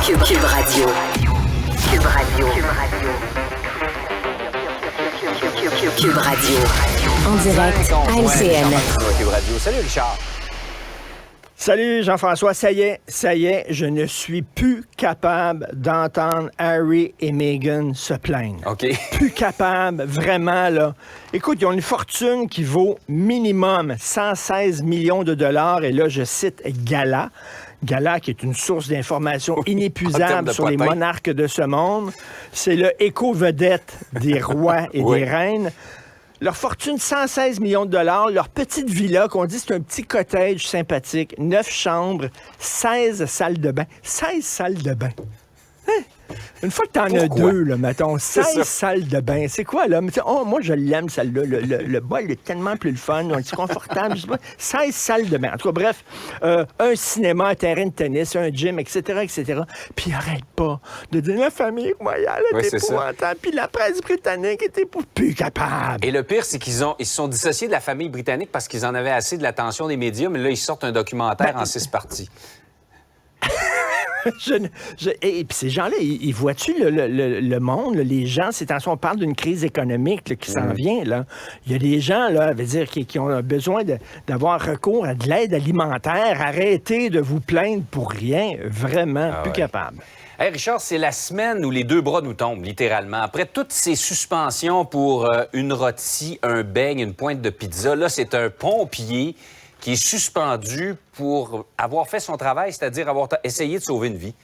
Cube Radio. Cube Radio. Cube Radio. En direct à LCN. Cube Radio. Salut Richard. Salut Jean-François, ça y est, je ne suis plus capable d'entendre Harry et Meghan se plaindre. OK. Plus capable, vraiment, là. Écoute, ils ont une fortune qui vaut minimum 116 millions de dollars, et là, je cite Gala, qui est une source d'information inépuisable sur les monarques de ce monde. C'est le éco-vedette des rois et des reines. Leur fortune, 116 millions de dollars. Leur petite villa, qu'on dit c'est un petit cottage sympathique. 9 chambres, 16 salles de bain. 16 salles de bain. Hein? Une fois que t'en as deux, là, mettons, 16 salles de bain, c'est quoi, là? Oh, moi, je l'aime, celle-là. Le bol est tellement plus le fun, c'est confortable. Je sais pas. 16 salles de bain. En tout cas, bref, un cinéma, un terrain de tennis, un gym, etc., etc. Puis il arrête pas de dire la famille royale est épouvantable, puis la presse britannique était plus capable. Et le pire, c'est qu'ils se sont dissociés de la famille britannique parce qu'ils en avaient assez de l'attention des médias, mais là, ils sortent un documentaire en 6 parties. Et puis ces gens-là, ils voient-tu le monde, là, les gens, c'est attention, on parle d'une crise économique là, qui s'en vient. Là. Il y a des gens, là, veut dire, qui ont besoin d'avoir recours à de l'aide alimentaire. Arrêtez de vous plaindre pour rien. Vraiment, plus capable. Hey Richard, c'est la semaine où les deux bras nous tombent, littéralement. Après toutes ces suspensions pour une rôtie, un beigne, une pointe de pizza, là, c'est un pompier qui est suspendu pour avoir fait son travail, c'est-à-dire avoir essayé de sauver une vie.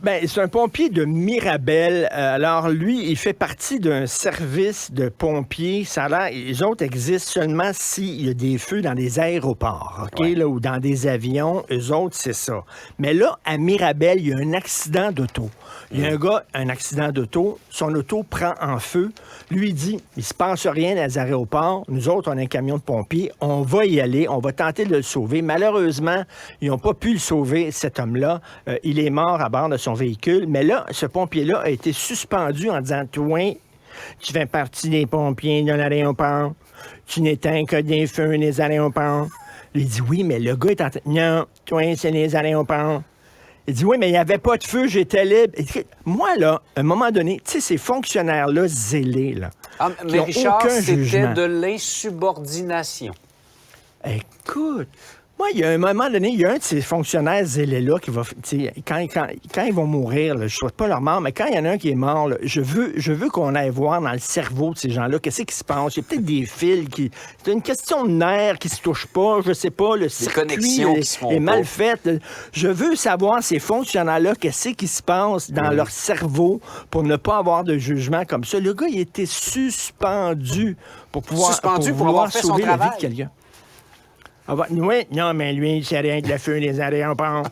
Bien, c'est un pompier de Mirabel. Alors, lui, il fait partie d'un service de pompiers. Ça a l'air, les autres existent seulement s'il y a des feux dans des aéroports, OK, là, ou dans des avions. Eux autres, c'est ça. Mais là, à Mirabel, il y a un accident d'auto. Il y a un gars, un accident d'auto, son auto prend en feu. Lui, il dit, il se passe rien dans les aéroports. Nous autres, on a un camion de pompiers. On va y aller. On va tenter de le sauver. Malheureusement, ils n'ont pas pu le sauver, cet homme-là. Il est mort à bord de son véhicule. Mais là, ce pompier-là a été suspendu en disant, toi, tu fais partie des pompiers de l'aéroport. Tu n'éteins que des feux dans les aéroports. Il dit, oui, mais le gars est en train... Non, toi, c'est les aéroports. Il dit, oui, mais il n'y avait pas de feu, j'étais libre. Moi, là, à un moment donné, tu sais, ces fonctionnaires-là zélés, là, mais Richard, c'était jugement. de l'insubordination. Écoute, moi, il y a un moment donné, il y a un de ces fonctionnaires zélés-là qui va, quand ils vont mourir, là, je ne souhaite pas leur mort, mais quand il y en a un qui est mort, là, je veux qu'on aille voir dans le cerveau de ces gens-là, qu'est-ce qui se passe. Il y a peut-être des fils qui... C'est une question de nerfs qui se touchent pas, je sais pas, le circuit est mal fait. Je veux savoir, ces fonctionnaires-là, qu'est-ce qui se passe dans leur cerveau pour ne pas avoir de jugement comme ça. Le gars, il était suspendu pour pouvoir, pour avoir fait sauver son la vie travail. de quelqu'un. Oui, non, mais lui, c'est rien que le feu des aéroports.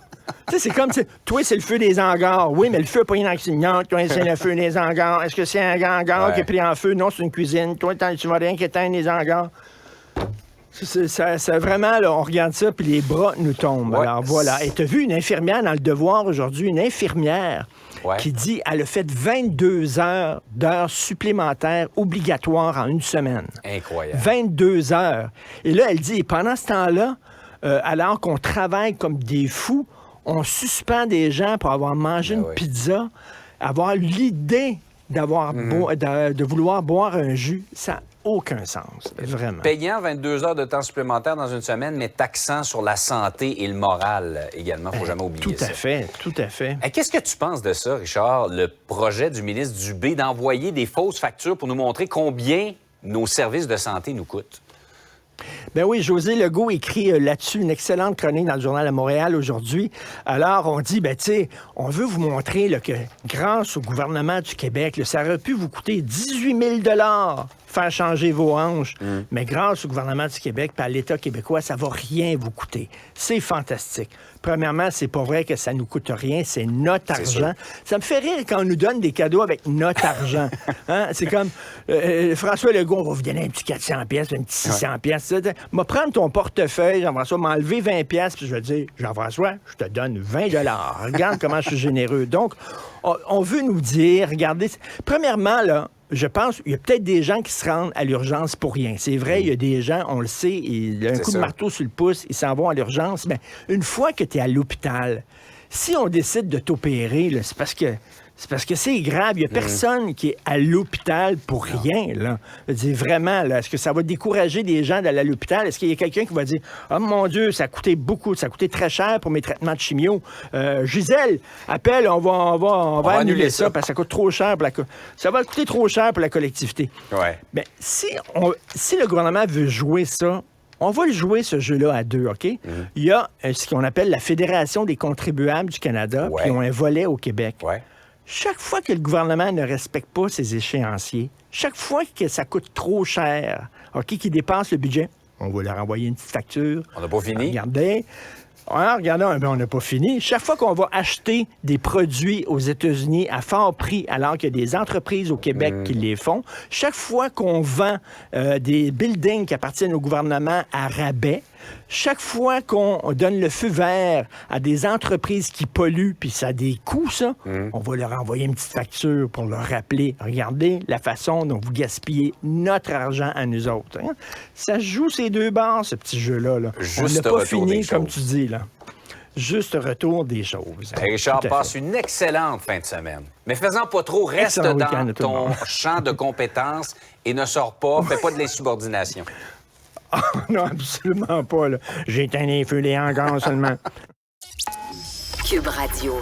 Tu sais, c'est comme, toi, c'est le feu des hangars. Oui, mais le feu n'a pas une accident. Toi, c'est le feu des hangars. Est-ce que c'est un hangar qui est pris en feu? Non, c'est une cuisine. Toi, tu vas rien qu'éteindre les hangars. C'est vraiment, là, on regarde ça, puis les bras nous tombent. Ouais. Alors, voilà. Et tu as vu une infirmière dans Le Devoir aujourd'hui, une infirmière qui dit qu'elle a fait 22 heures d'heures supplémentaires obligatoires en une semaine. Incroyable. 22 heures. Et là, elle dit, pendant ce temps-là, alors qu'on travaille comme des fous, on suspend des gens pour avoir mangé une pizza, avoir l'idée de vouloir boire un jus. Ça n'a aucun sens, vraiment. Payant 22 heures de temps supplémentaire dans une semaine, mais taxant sur la santé et le moral également. Il ne faut jamais oublier ça. Tout à fait. Qu'est-ce que tu penses de ça, Richard, le projet du ministre Dubé d'envoyer des fausses factures pour nous montrer combien nos services de santé nous coûtent? Ben oui, José Legault écrit là-dessus une excellente chronique dans le Journal de Montréal aujourd'hui. Alors, on dit, ben tu sais, on veut vous montrer là, que grâce au gouvernement du Québec, là, ça aurait pu vous coûter 18 000 $ faire changer vos hanches. Mais grâce au gouvernement du Québec et à l'État québécois, ça va rien vous coûter. C'est fantastique. Premièrement, c'est pas vrai que ça nous coûte rien, c'est notre argent. Ça me fait rire quand on nous donne des cadeaux avec notre argent. Hein? C'est comme François Legault, on va vous donner un petit 400 pièces, un petit 600 pièces. Va prendre ton portefeuille, Jean-François, m'enlever 20 pièces, puis je vais te dire, Jean-François, je te donne 20 $. Regarde comment je suis généreux. Donc, on veut nous dire, regardez, premièrement, là, je pense qu'il y a peut-être des gens qui se rendent à l'urgence pour rien. C'est vrai, il y a des gens, on le sait, il y a un coup de marteau sur le pouce, ils s'en vont à l'urgence. Mais une fois que tu es à l'hôpital, si on décide de t'opérer, là, c'est parce que c'est grave. Il n'y a personne qui est à l'hôpital pour rien. Là. Je veux dire, vraiment, là, est-ce que ça va décourager des gens d'aller à l'hôpital? Est-ce qu'il y a quelqu'un qui va dire « Oh mon Dieu, ça a coûté beaucoup, ça a coûté très cher pour mes traitements de chimio. Gisèle, appelle, on va annuler ça parce que ça coûte trop cher. Ça va coûter trop cher pour la collectivité. Ouais. » Bien, si le gouvernement veut jouer ça, on va le jouer, ce jeu-là, à deux, OK? Il y a ce qu'on appelle la Fédération des contribuables du Canada, qui ont un volet au Québec. Ouais. Chaque fois que le gouvernement ne respecte pas ses échéanciers, chaque fois que ça coûte trop cher, OK, qu'il dépasse le budget, on va leur envoyer une petite facture. On n'a pas fini. Regardez, on n'a pas fini. Chaque fois qu'on va acheter des produits aux États-Unis à fort prix, alors qu'il y a des entreprises au Québec qui les font, chaque fois qu'on vend des buildings qui appartiennent au gouvernement à rabais, chaque fois qu'on donne le feu vert à des entreprises qui polluent, puis ça a des coûts, ça, on va leur envoyer une petite facture pour leur rappeler, regardez la façon dont vous gaspillez notre argent à nous autres. Hein? Ça joue ces deux bords, ce petit jeu-là. Là. On n'a pas fini, comme tu dis, là. Juste retour des choses. Hey Richard, passe une excellente fin de semaine. Mais fais-en pas trop, reste dans ton champ de compétences et ne sors pas, fais pas de l'insubordination. Non, absolument pas. Là. J'ai éteint les feux, les hangars seulement. Cube Radio.